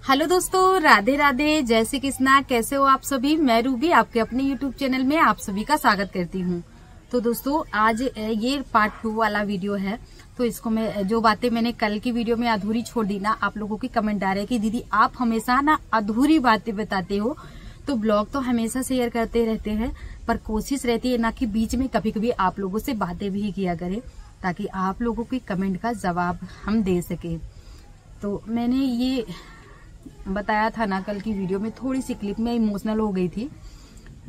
Hello दोस्तों, राधे राधे, जय श्री कृष्णा। कैसे हो आप सभी? मैं रूबी आपके अपने यूट्यूब चैनल में आप सभी का स्वागत करती हूँ। तो दोस्तों, आज ये पार्ट 2 वाला वीडियो है। तो इसको मैं जो बातें मैंने कल की वीडियो में अधूरी छोड़ दी ना, आप लोगों की कमेंट आ रहे हैं कि दीदी आप हमेशा ना अधूरी बातें बताते हो। तो ब्लॉग तो हमेशा शेयर करते रहते हैं, पर कोशिश रहती है ना कि बीच में कभी कभी आप लोगों से बातें भी किया करें, ताकि आप लोगों की कमेंट का जवाब हम दे सके। तो मैंने ये बताया था ना कल की वीडियो में, थोड़ी सी क्लिप में इमोशनल हो गई थी।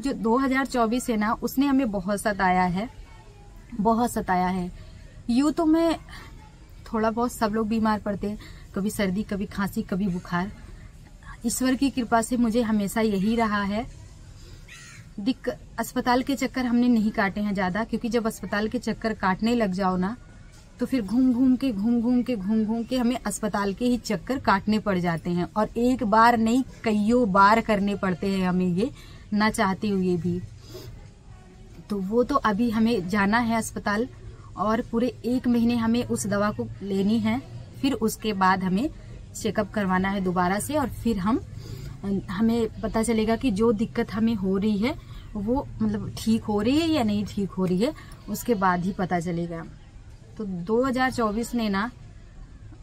जो 2024 है ना, उसने हमें बहुत सताया है, बहुत सताया है। यूं तो मैं थोड़ा बहुत, सब लोग बीमार पड़ते हैं, कभी सर्दी, कभी खांसी, कभी बुखार। ईश्वर की कृपा से मुझे हमेशा यही रहा है। अस्पताल के चक्कर हमने नहीं काटे हैं ज्यादा, क्योंकि जब अस्पताल के चक्कर काटने लग जाओ ना, तो फिर घूम घूम के हमें अस्पताल के ही चक्कर काटने पड़ जाते हैं। और एक बार नहीं, कईयों बार करने पड़ते हैं हमें ये, ना चाहते हुए भी। तो वो तो अभी हमें जाना है अस्पताल, और पूरे 1 महीने हमें उस दवा को लेनी है। फिर उसके बाद हमें चेकअप करवाना है दोबारा से, और फिर हमें पता चलेगा कि जो दिक्कत हमें हो रही है वो मतलब ठीक हो रही है या नहीं ठीक हो रही है, उसके बाद ही पता चलेगा। तो 2024 ने ना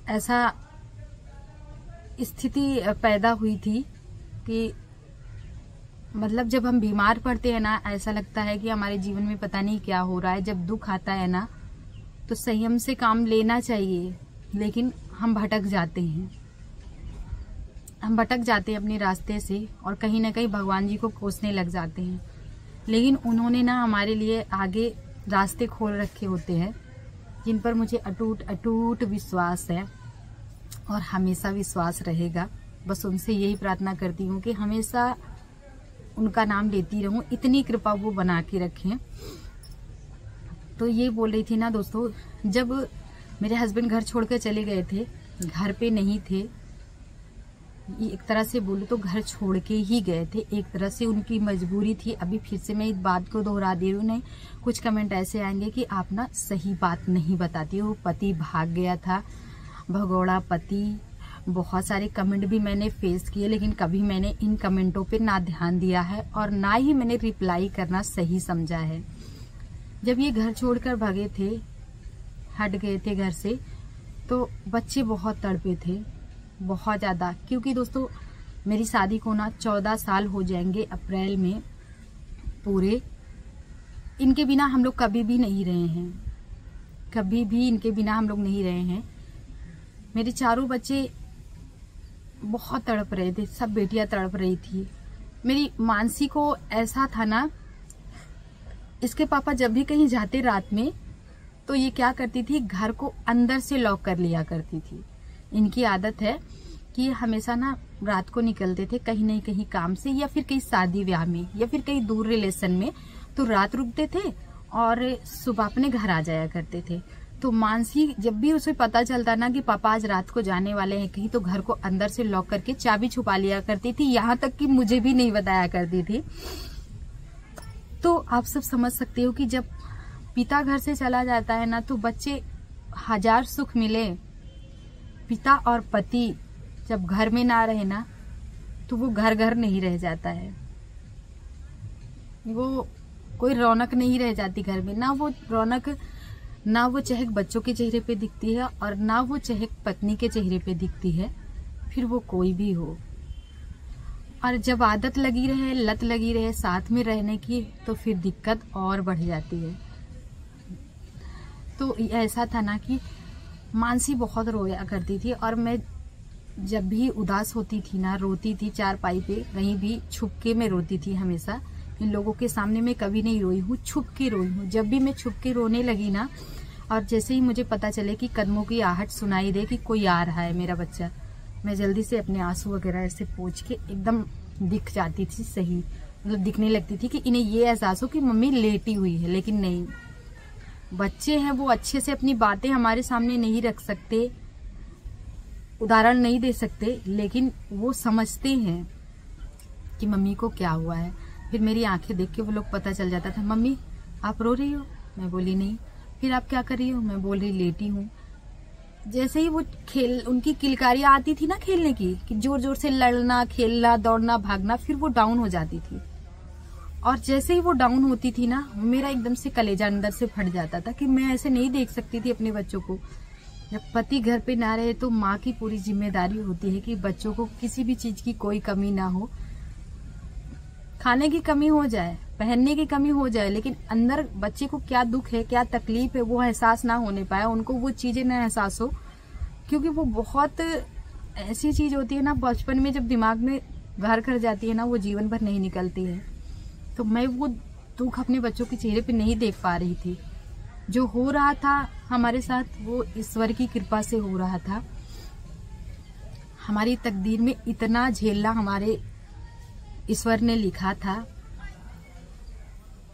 ऐसा स्थिति पैदा हुई थी कि मतलब जब हम बीमार पड़ते हैं ना, ऐसा लगता है कि हमारे जीवन में पता नहीं क्या हो रहा है। जब दुख आता है ना, तो संयम से काम लेना चाहिए, लेकिन हम भटक जाते हैं, अपने रास्ते से, और कहीं ना कहीं भगवान जी को कोसने लग जाते हैं। लेकिन उन्होंने ना हमारे लिए आगे रास्ते खोल रखे होते हैं, जिन पर मुझे अटूट विश्वास है, और हमेशा विश्वास रहेगा। बस उनसे यही प्रार्थना करती हूँ कि हमेशा उनका नाम लेती रहूं, इतनी कृपा वो बना के रखें। तो ये बोल रही थी ना दोस्तों, जब मेरे हस्बैंड घर छोड़कर चले गए थे, घर पे नहीं थे, एक तरह से बोलूं तो घर छोड़ के ही गए थे। एक तरह से उनकी मजबूरी थी। अभी फिर से मैं इस बात को दोहरा दे रही हूँ। नहीं, कुछ कमेंट ऐसे आएंगे कि आप ना सही बात नहीं बताती हो, पति भाग गया था, भगोड़ा पति। बहुत सारे कमेंट भी मैंने फेस किए, लेकिन कभी मैंने इन कमेंटों पे ना ध्यान दिया है, और ना ही मैंने रिप्लाई करना सही समझा है। जब ये घर छोड़कर भागे थे, हट गए थे घर से, तो बच्चे बहुत तड़पे थे, बहुत ज्यादा। क्योंकि दोस्तों, मेरी शादी को ना 14 साल हो जाएंगे अप्रैल में पूरे। इनके बिना हम लोग कभी भी नहीं रहे हैं, कभी भी इनके बिना हम लोग नहीं रहे हैं। मेरे चारों बच्चे बहुत तड़प रहे थे, सब बेटियां तड़प रही थी। मेरी मानसी को ऐसा था ना, इसके पापा जब भी कहीं जाते रात में, तो ये क्या करती थी, घर को अंदर से लॉक कर लिया करती थी। इनकी आदत है कि हमेशा ना रात को निकलते थे कहीं नहीं कहीं काम से, या फिर कहीं शादी ब्याह में, या फिर कहीं दूर रिलेशन में, तो रात रुकते थे और सुबह अपने घर आ जाया करते थे। तो मानसी जब भी उसे पता चलता ना कि पापा आज रात को जाने वाले हैं कहीं, तो घर को अंदर से लॉक करके चाबी छुपा लिया करती थी। यहाँ तक कि मुझे भी नहीं बताया करती थी। तो आप सब समझ सकते हो कि जब पिता घर से चला जाता है ना, तो बच्चे हजार सुख मिले, पिता और पति जब घर में ना रहे ना, तो वो घर नहीं रह जाता है। वो कोई रौनक नहीं रह जाती घर में। ना वो रौनक, ना वो चहक बच्चों के चेहरे पे दिखती है, और ना वो चहक पत्नी के चेहरे पे दिखती है, फिर वो कोई भी हो। और जब आदत लगी रहे, लत लगी रहे साथ में रहने की, तो फिर दिक्कत और बढ़ जाती है। तो ऐसा था ना कि मानसी बहुत रोया करती थी, और मैं जब भी उदास होती थी ना, रोती थी चारपाई पे, कहीं भी छुपके में रोती थी हमेशा। इन लोगों के सामने मैं कभी नहीं रोई हूँ, छुप के रोई हूँ। जब भी मैं छुप के रोने लगी ना, और जैसे ही मुझे पता चले कि कदमों की आहट सुनाई दे कि कोई आ रहा है मेरा बच्चा, मैं जल्दी से अपने आंसू वगैरह ऐसे पोंछ के एकदम दिख जाती थी, सही मतलब दिखने लगती थी कि इन्हें ये एहसास हो कि मम्मी लेटी हुई है। लेकिन नहीं, बच्चे हैं, वो अच्छे से अपनी बातें हमारे सामने नहीं रख सकते, उदाहरण नहीं दे सकते, लेकिन वो समझते हैं कि मम्मी को क्या हुआ है। फिर मेरी आंखें देख के वो लोग पता चल जाता था, मम्मी आप रो रही हो? मैं बोली नहीं। फिर आप क्या कर रही हो? मैं बोल रही लेटी हूँ। जैसे ही वो उनकी किलकारियां आती थी ना खेलने की, कि जोर जोर से लड़ना, खेलना, दौड़ना, भागना, फिर वो डाउन हो जाती थी। और जैसे ही वो डाउन होती थी ना, मेरा एकदम से कलेजा अंदर से फट जाता था कि मैं ऐसे नहीं देख सकती थी अपने बच्चों को। जब पति घर पे ना रहे तो माँ की पूरी जिम्मेदारी होती है कि बच्चों को किसी भी चीज की कोई कमी ना हो। खाने की कमी हो जाए, पहनने की कमी हो जाए, लेकिन अंदर बच्चे को क्या दुख है, क्या तकलीफ है, वो एहसास ना होने पाए, उनको वो चीजें ना एहसास हो। क्योंकि वो बहुत ऐसी चीज होती है ना, बचपन में जब दिमाग में घर कर जाती है ना, वो जीवन भर नहीं निकलती है। तो मैं वो दुख अपने बच्चों के चेहरे पे नहीं देख पा रही थी। जो हो रहा था हमारे साथ, वो ईश्वर की कृपा से हो रहा था। हमारी तकदीर में इतना झेलना हमारे ईश्वर ने लिखा था।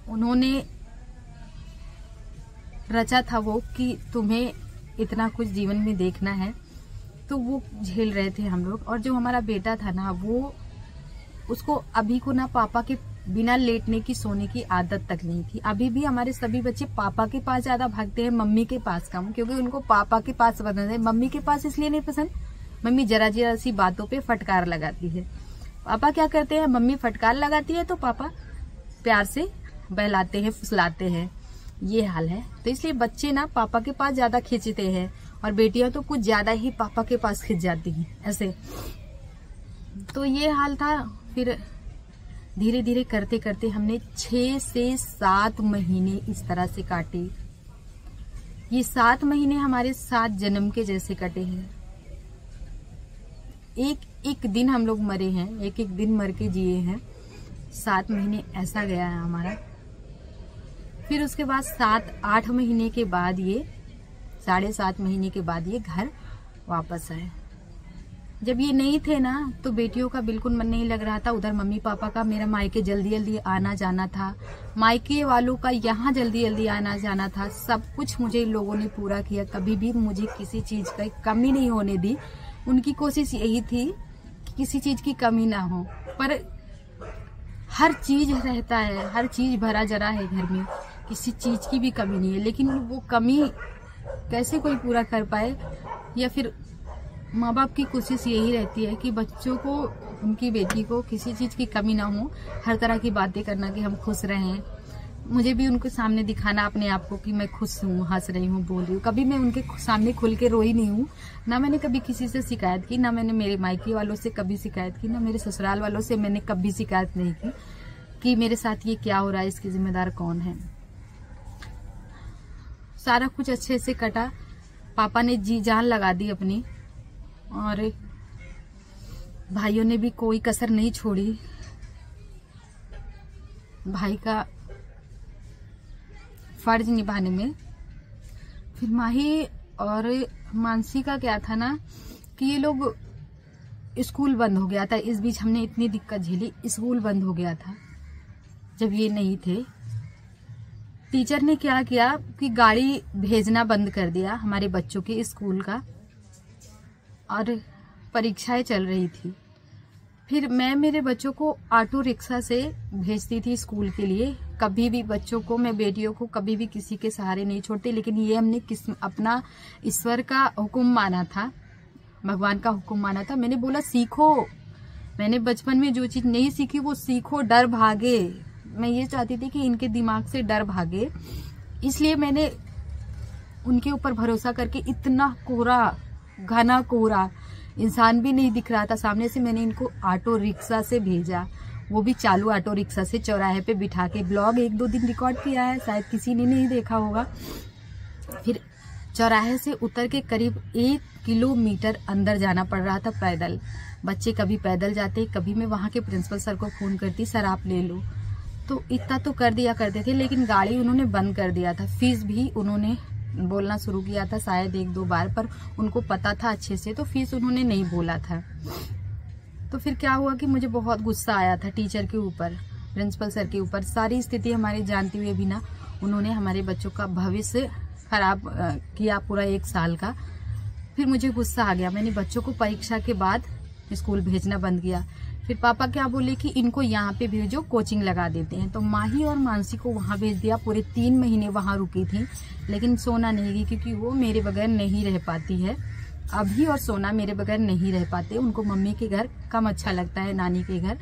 उन्होंने रचा था वो कि तुम्हें इतना कुछ जीवन में देखना है, तो वो झेल रहे थे हम लोग। और जो हमारा बेटा था ना, वो उसको अभी को ना पापा के बिना लेटने की, सोने की आदत तक नहीं थी। अभी भी हमारे सभी बच्चे पापा के पास ज्यादा भागते हैं, मम्मी के पास कम, क्योंकि उनको पापा के पास पसंद है। मम्मी के पास इसलिए नहीं पसंद, मम्मी जरा जरा सी बातों पे फटकार लगाती है। पापा क्या करते हैं, मम्मी फटकार लगाती है तो पापा प्यार से बहलाते हैं, फुसलाते हैं। ये हाल है। तो इसलिए बच्चे ना पापा के पास ज्यादा खींचते हैं, और बेटियां तो कुछ ज्यादा ही पापा के पास खींच जाती हैं ऐसे। तो ये हाल था। फिर धीरे धीरे करते करते हमने 6 से 7 महीने इस तरह से काटे। ये 7 महीने हमारे 7 जन्म के जैसे कटे हैं। एक एक दिन हम लोग मरे हैं, एक एक दिन मर के जिए हैं। 7 महीने ऐसा गया है हमारा। फिर उसके बाद 7-8 महीने के बाद, ये 7.5 महीने के बाद ये घर वापस आए। जब ये नहीं थे ना, तो बेटियों का बिल्कुल मन नहीं लग रहा था। उधर मम्मी पापा का, मेरा मायके जल्दी जल्दी आना जाना था, मायके वालों का यहाँ जल्दी जल्दी आना जाना था। सब कुछ मुझे इन लोगों ने पूरा किया, कभी भी मुझे किसी चीज की कमी नहीं होने दी। उनकी कोशिश यही थी कि किसी चीज की कमी ना हो, पर हर चीज रहता है, हर चीज भरा जरा है घर में, किसी चीज की भी कमी नहीं है। लेकिन वो कमी कैसे कोई पूरा कर पाए, या फिर माँ बाप की कोशिश यही रहती है कि बच्चों को, उनकी बेटी को किसी चीज की कमी ना हो, हर तरह की बातें करना कि हम खुश रहें। मुझे भी उनके सामने दिखाना अपने आप को कि मैं खुश हूँ, हंस रही हूँ, बोल रही हूँ। कभी मैं उनके सामने खुल के रोई नहीं हूँ, ना मैंने कभी किसी से शिकायत की, ना मैंने मेरे मायके वालों से कभी शिकायत की, ना मेरे ससुराल वालों से मैंने कभी शिकायत नहीं की कि मेरे साथ ये क्या हो रहा है, इसकी जिम्मेदार कौन है। सारा कुछ अच्छे से कटा। पापा ने जी जान लगा दी अपनी, और भाइयों ने भी कोई कसर नहीं छोड़ी। भाई का फर्ज निभाने में। फिर माही और मानसी का क्या था ना, कि ये लोग, स्कूल बंद हो गया था। इस बीच हमने इतनी दिक्कत झेली, स्कूल बंद हो गया था जब ये नहीं थे। टीचर ने क्या किया कि गाड़ी भेजना बंद कर दिया हमारे बच्चों के स्कूल का, और परीक्षाएं चल रही थी। फिर मैं मेरे बच्चों को ऑटो रिक्शा से भेजती थी स्कूल के लिए। कभी भी बच्चों को, मैं बेटियों को कभी भी किसी के सहारे नहीं छोड़ती। लेकिन ये हमने अपना ईश्वर का हुक्म माना था, भगवान का हुक्म माना था। मैंने बोला सीखो। मैंने बचपन में जो चीज नहीं सीखी वो सीखो, डर भागे। मैं ये चाहती थी कि इनके दिमाग से डर भागे, इसलिए मैंने उनके ऊपर भरोसा करके, इतना कोहरा, घना कोहरा, इंसान भी नहीं दिख रहा था सामने से, मैंने इनको ऑटो रिक्शा से भेजा। वो भी चालू ऑटो रिक्शा से, चौराहे पे बिठा के। ब्लॉग 1-2 दिन रिकॉर्ड किया है, शायद किसी ने नहीं देखा होगा। फिर चौराहे से उतर के करीब 1 किलोमीटर अंदर जाना पड़ रहा था पैदल। बच्चे कभी पैदल जाते, कभी मैं वहाँ के प्रिंसिपल सर को फोन करती, सर आप ले लो। तो इतना तो कर दिया करते थे, लेकिन गाड़ी उन्होंने बंद कर दिया था। फीस भी उन्होंने बोलना शुरू किया था शायद 1-2 बार, पर उनको पता था अच्छे से, तो फीस उन्होंने नहीं बोला था। तो फिर क्या हुआ कि मुझे बहुत गुस्सा आया था टीचर के ऊपर, प्रिंसिपल सर के ऊपर। सारी स्थिति हमारी जानते हुए भी ना, उन्होंने हमारे बच्चों का भविष्य खराब किया पूरा 1 साल का। फिर मुझे गुस्सा आ गया। मैंने बच्चों को परीक्षा के बाद स्कूल भेजना बंद किया। फिर पापा क्या बोले कि इनको यहाँ पे भेजो, कोचिंग लगा देते हैं। तो माही और मानसी को वहाँ भेज दिया। पूरे 3 महीने वहाँ रुकी थी, लेकिन सोना नहीं गई, क्योंकि वो मेरे बगैर नहीं रह पाती है। अभी और सोना मेरे बगैर नहीं रह पाते, उनको मम्मी के घर कम अच्छा लगता है, नानी के घर।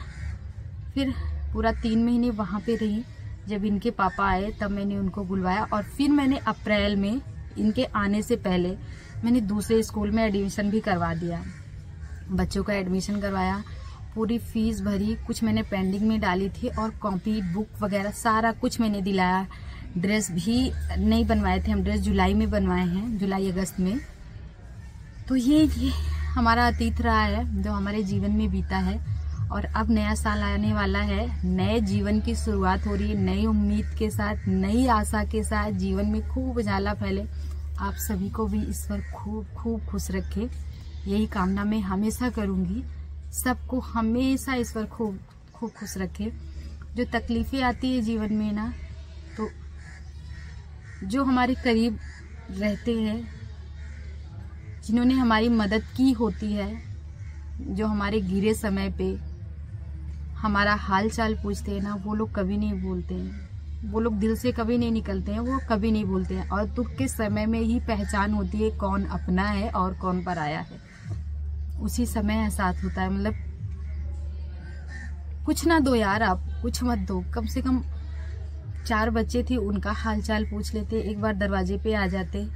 फिर पूरा 3 महीने वहाँ पे रही। जब इनके पापा आए तब मैंने उनको बुलवाया, और फिर मैंने अप्रैल में इनके आने से पहले मैंने दूसरे स्कूल में एडमिशन भी करवा दिया। बच्चों का एडमिशन करवाया, पूरी फीस भरी, कुछ मैंने पेंडिंग में डाली थी, और कॉपी बुक वगैरह सारा कुछ मैंने दिलाया। ड्रेस भी नहीं बनवाए थे हम, ड्रेस जुलाई में बनवाए हैं, जुलाई अगस्त में। तो ये हमारा अतीत रहा है जो हमारे जीवन में बीता है, और अब नया साल आने वाला है, नए जीवन की शुरुआत हो रही है, नई उम्मीद के साथ, नई आशा के साथ। जीवन में खूब उजाला फैले, आप सभी को भी ईश्वर खूब खूब खुश रखे, यही कामना मैं हमेशा करूंगी। सबको हमेशा ईश्वर खूब खूब खुश रखे। जो तकलीफें आती है जीवन में ना, तो जो हमारे करीब रहते हैं, जिन्होंने हमारी मदद की होती है, जो हमारे गिरे समय पे हमारा हाल चाल पूछते हैं ना, वो लोग कभी नहीं बोलते हैं, वो लोग दिल से कभी नहीं निकलते हैं, वो कभी नहीं बोलते हैं। और दुख के समय में ही पहचान होती है कौन अपना है और कौन पराया है, उसी समय एहसास होता है। मतलब कुछ ना दो यार, आप कुछ मत दो, कम से कम 4 बच्चे थे, उनका हाल चाल पूछ लेते, एक बार दरवाजे पे आ जाते।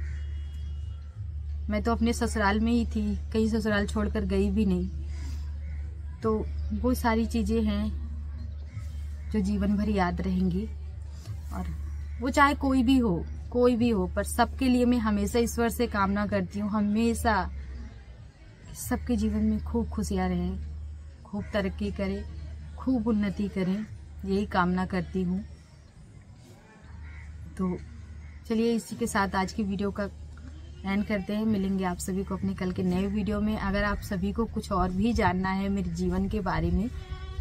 मैं तो अपने ससुराल में ही थी, कहीं ससुराल छोड़कर गई भी नहीं। तो वो सारी चीजें हैं जो जीवन भर याद रहेंगी, और वो चाहे कोई भी हो, पर सबके लिए मैं हमेशा ईश्वर से कामना करती हूँ, हमेशा सबके जीवन में खूब खुशियाँ रहें, खूब तरक्की करें, खूब उन्नति करें, यही कामना करती हूँ। तो चलिए इसी के साथ आज की वीडियो का एंड करते हैं। मिलेंगे आप सभी को अपने कल के नए वीडियो में। अगर आप सभी को कुछ और भी जानना है मेरे जीवन के बारे में,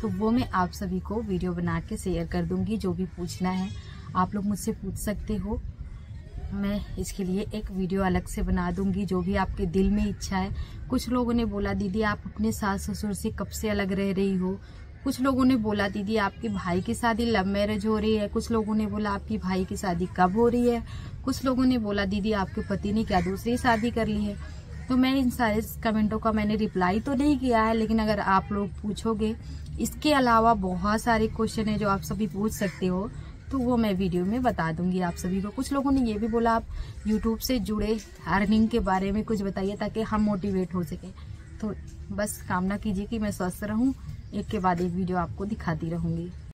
तो वो मैं आप सभी को वीडियो बना के शेयर कर दूंगी। जो भी पूछना है आप लोग मुझसे पूछ सकते हो, मैं इसके लिए एक वीडियो अलग से बना दूंगी, जो भी आपके दिल में इच्छा है। कुछ लोगों ने बोला दीदी आप अपने सास ससुर से कब से अलग रह रही हो, कुछ लोगों ने बोला दीदी आपके भाई की शादी लव मैरिज हो रही है, कुछ लोगों ने बोला आपकी भाई की शादी कब हो रही है, कुछ लोगों ने बोला दीदी आपके पति ने क्या दूसरी शादी कर ली है। तो मैं इन सारे कमेंटों का मैंने रिप्लाई तो नहीं किया है, लेकिन अगर आप लोग पूछोगे, इसके अलावा बहुत सारे क्वेश्चन है जो आप सभी पूछ सकते हो, तो वो मैं वीडियो में बता दूंगी आप सभी को। कुछ लोगों ने ये भी बोला आप यूट्यूब से जुड़े अर्निंग के बारे में कुछ बताइए, ताकि हम मोटिवेट हो सके। तो बस कामना कीजिए कि मैं स्वस्थ रहूं, एक के बाद एक वीडियो आपको दिखाती रहूंगी।